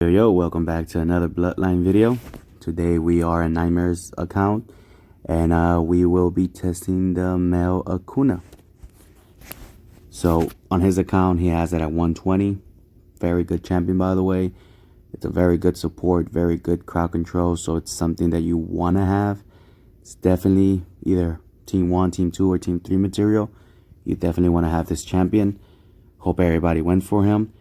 Yo, welcome back to another Bloodline video. Today we are a Nightmares account, and we will be testing the male Acuna. So on his account, he has it at 120. Very good champion, by the way. It's a very good support, very good crowd control, so it's something that you want to have. It's definitely either Team 1, Team 2, or Team 3 material. You definitely want to have this champion. Hope everybody went for him.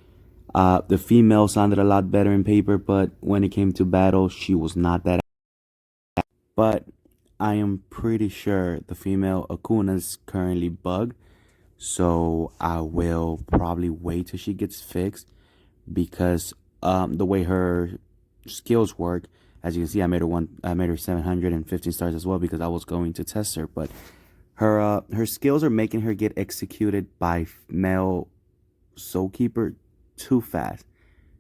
The female sounded a lot better in paper, but when it came to battle, she was not that. But I am pretty sure the female Acuna is currently bugged, so I will probably wait till she gets fixed because the way her skills work, as you can see, I made her 715 stars as well because I was going to test her, but her skills are making her get executed by male Soul Keeper too fast.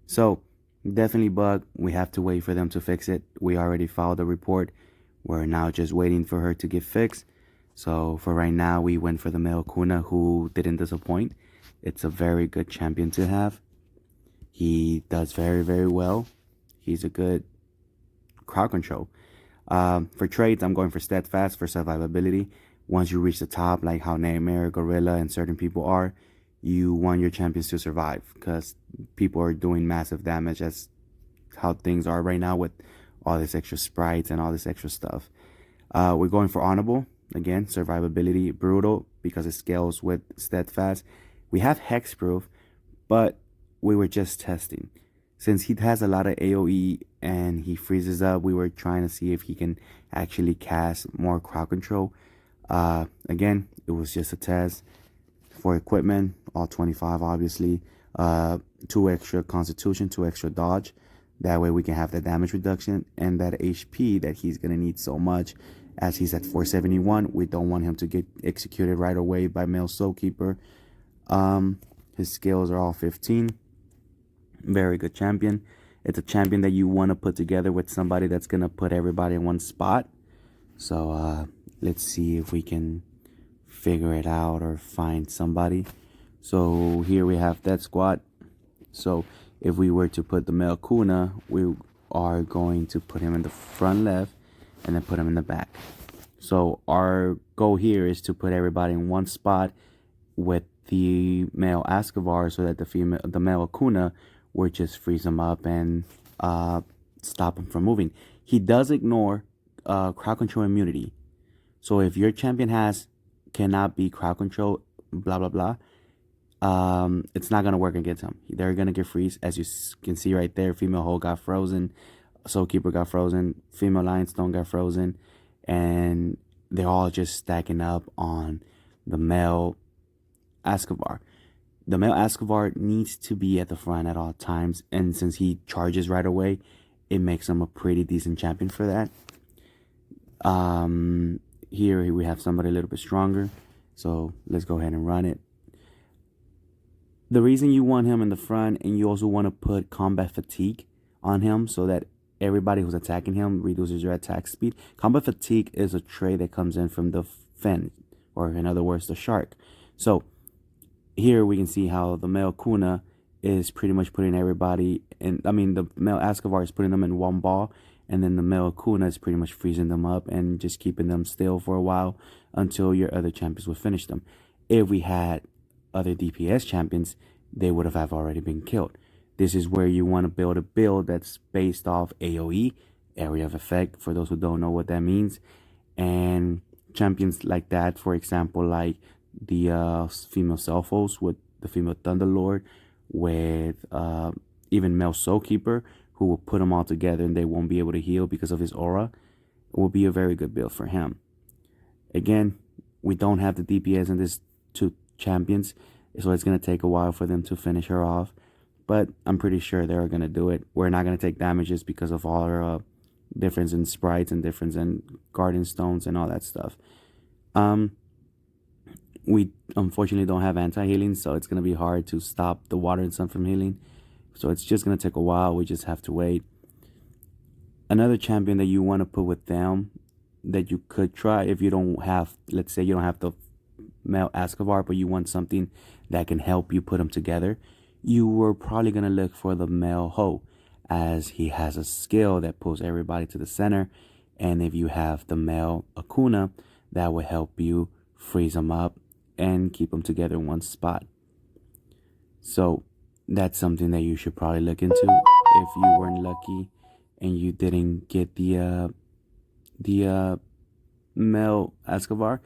So definitely bug. We have to wait for them to fix it. We already filed a report. We're now just waiting for her to get fixed. So for right now, we went for the male Kuna, who didn't disappoint. It's a very good champion to have. He does very, very well. He's a good crowd control. For trades, I'm going for steadfast for survivability. Once you reach the top, like how Nightmare, Gorilla, and certain people are, you want your champions to survive because people are doing massive damage. That's how things are right now with all this extra sprites and all this extra stuff. We're going for honorable. Again, survivability, brutal, because it scales with steadfast. We have hexproof, but we were just testing. Since he has a lot of AoE and he freezes up, we were trying to see if he can actually cast more crowd control. Again, it was just a test. For equipment, all 25 obviously, 2 extra constitution, 2 extra dodge. That way we can have the damage reduction and that HP that he's gonna need so much. As he's at 471, we don't want him to get executed right away by male Soul Keeper. His skills are all 15. Very good champion. It's a champion that you want to put together with somebody that's gonna put everybody in one spot. So let's see if we can figure it out or find somebody. So here we have that squad. So if we were to put the male Kuna, we are going to put him in the front left and then put him in the back. So our goal here is to put everybody in one spot with the male Escobar so that the male Acuna would just freeze him up and stop him from moving. He does ignore crowd control immunity. So if your champion cannot be crowd control, blah blah blah, it's not gonna work against him. They're gonna get freeze. As you can see right there, female Hole got frozen, Soul Keeper got frozen, female Lionstone got frozen, and they're all just stacking up on the male Escobar. The male Escobar needs to be at the front at all times, and since he charges right away, it makes him a pretty decent champion for that. Here we have somebody a little bit stronger, so let's go ahead and run it. The reason you want him in the front, and you also want to put combat fatigue on him so that everybody who's attacking him reduces your attack speed. Combat fatigue is a trait that comes in from the fin, or in other words, the shark. So here we can see how the male Kuna is pretty much putting everybody in. I mean, the male Escobar is putting them in one ball, and then the male Acuna is pretty much freezing them up and just keeping them still for a while until your other champions will finish them. If we had other DPS champions, they would have already been killed. This is where you want to build a build that's based off AoE, area of effect, for those who don't know what that means. And champions like that, for example, like the female Selphos with the female Thunderlord, with even male Soul Keeper, who will put them all together and they won't be able to heal because of his aura. It will be a very good build for him. Again, we don't have the DPS in this 2 champions, so it's going to take a while for them to finish her off, but I'm pretty sure they're going to do it. We're not going to take damages because of all our difference in sprites and difference in guardian stones and all that stuff. We unfortunately don't have anti-healing, so it's going to be hard to stop the water and sun from healing. So it's just going to take a while. We just have to wait. Another champion that you want to put with them that you could try if you don't have, let's say you don't have the male Escobar, but you want something that can help you put them together, you were probably going to look for the male Ho. as he has a skill that pulls everybody to the center. And if you have the male acuna, that will help you freeze them up and keep them together in one spot. So that's something that you should probably look into if you weren't lucky and you didn't get the male Escobar.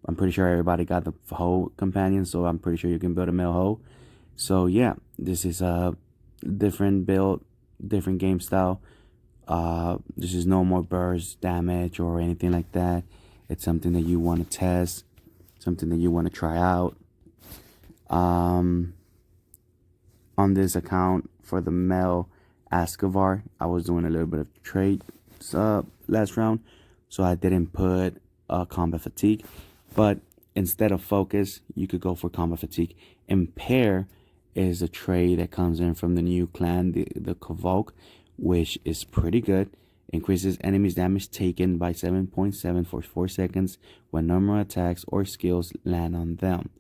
I'm pretty sure everybody got the hoe companion, so I'm pretty sure you can build a male hoe. So yeah, this is a different build, different game style. This is no more burst damage or anything like that. It's something that you want to test, something that you want to try out. On this account for the male Escobar, I was doing a little bit of trade last round, so I didn't put combat fatigue. But instead of focus, you could go for combat fatigue. Impair is a trait that comes in from the new clan, the Convoke, which is pretty good. Increases enemies' damage taken by 7.7 for 4 seconds when normal attacks or skills land on them.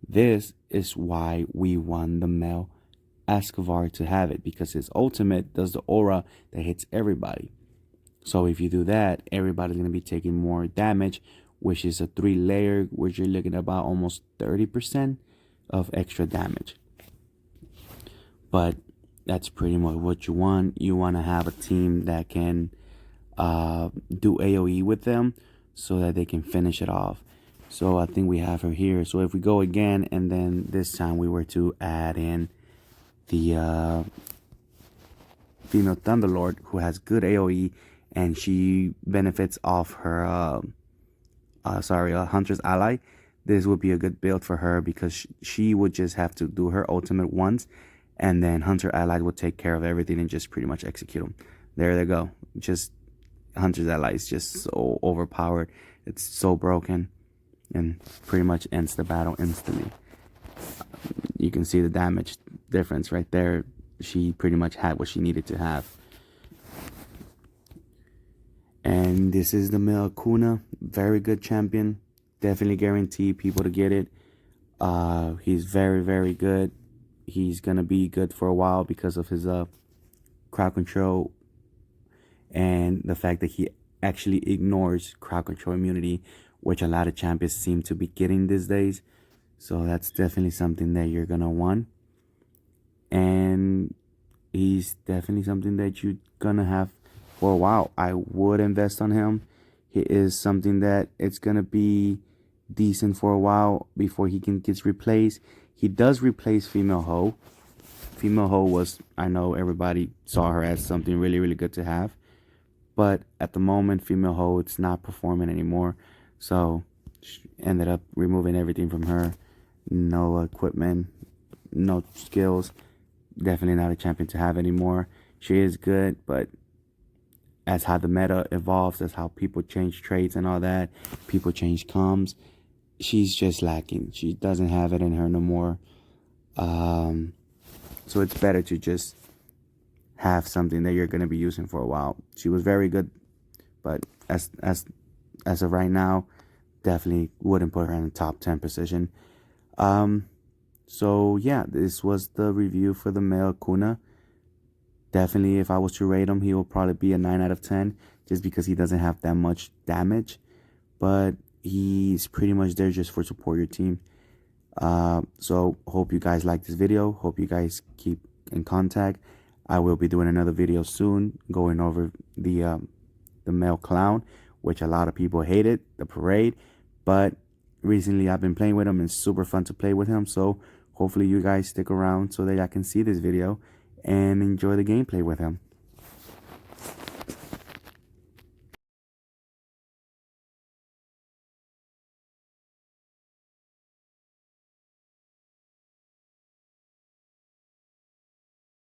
This is why we won the male Escobar to have it, because his ultimate does the aura that hits everybody. So if you do that, everybody's going to be taking more damage, which is a 3-layer, which you're looking at about almost 30% of extra damage. But that's pretty much what you want. You want to have a team that can do AoE with them so that they can finish it off. So I think we have her here. So if we go again, and then this time we were to add in the female Thunderlord, who has good AoE, and she benefits off her Hunter's Ally. This would be a good build for her, because she would just have to do her ultimate once, and then Hunter Ally will take care of everything and just pretty much execute them. There they go. Just Hunter's Ally is just so overpowered. It's so broken and pretty much ends the battle instantly. You can see the damage difference right there. She pretty much had what she needed to have. And this is the male Acuna. Very good champion. Definitely guarantee people to get it. He's very, very good. He's going to be good for a while because of his crowd control and the fact that he actually ignores crowd control immunity, which a lot of champions seem to be getting these days. So that's definitely something that you're going to want. And he's definitely something that you're going to have for a while. I would invest on him. He is something that it's going to be decent for a while before he gets replaced. He does replace Female Ho. Female Ho was, I know everybody saw her as something really, really good to have. But at the moment, Female Ho, it's not performing anymore. So she ended up removing everything from her. No equipment, no skills. Definitely not a champion to have anymore. She is good, but as how the meta evolves, as how people change traits and all that, people change comms, she's just lacking. She doesn't have it in her no more. So it's better to just have something that you're going to be using for a while. She was very good, but as of right now, definitely wouldn't put her in the top 10 position. So yeah, this was the review for the male Acuna. Definitely, if I was to rate him, he will probably be a 9 out of 10, just because he doesn't have that much damage, but he's pretty much there just for support your team. So hope you guys like this video. Hope you guys keep in contact. I will be doing another video soon going over the male clown, which a lot of people hated, the parade, but recently I've been playing with him and it's super fun to play with him. So hopefully you guys stick around so that I can see this video and enjoy the gameplay with him.